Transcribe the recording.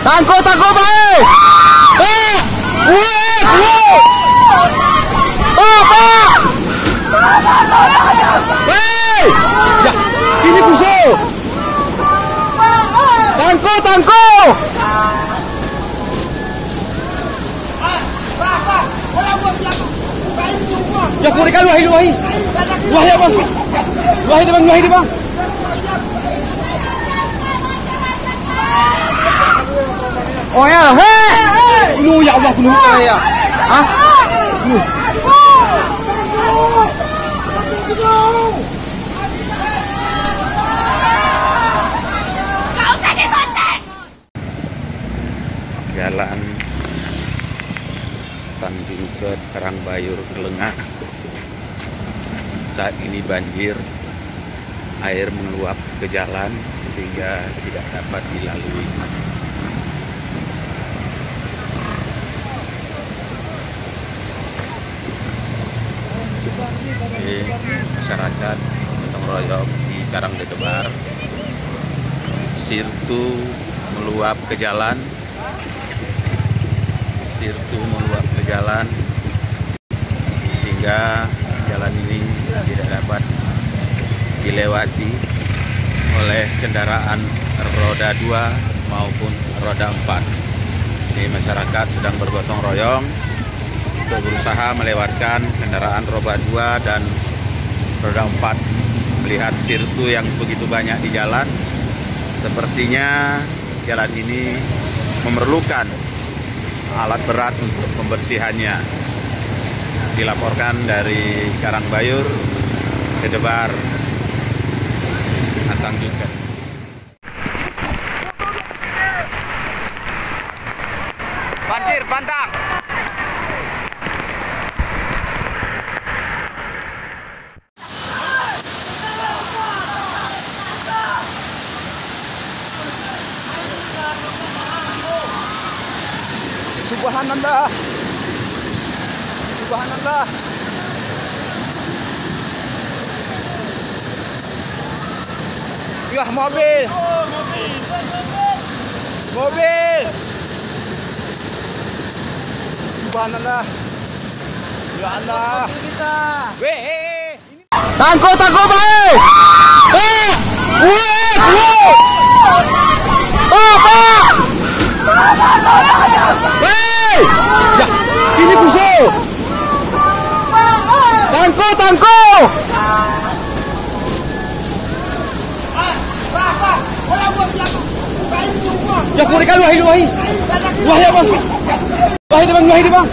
Tangkap baik. Pak. Hei, ya, ini busuk. Tangkap. Ya, kurikan luahi. Luahi ya, Bang. Luahi deh, Bang. Oh ya, hei. Ya Allah, kuno ya. Hah? Jalan Tanjung ke Karangbayur Kelengah saat ini banjir, air meluap ke jalan sehingga tidak dapat dilalui. Masyarakat gotong royong di Karangdedebar, sirtu meluap ke jalan, sehingga jalan ini tidak dapat dilewati oleh kendaraan roda 2 maupun roda 4. Jadi masyarakat sedang bergotong royong untuk berusaha melewatkan kendaraan roda 2 dan roda 4. Melihat sirtu yang begitu banyak di jalan, sepertinya jalan ini memerlukan alat berat untuk pembersihannya. Dilaporkan dari Karangbayur, Dedebar, Tanjung. Banjir bandang. Subhanallah. Ya, mobil. Subhanallah. Ya Allah. Tangkap baik. Pak. Hei, ya, ini busuk. Tangkap. Ya, kurikan luahi ya, Bang. Luahi deh, Bang.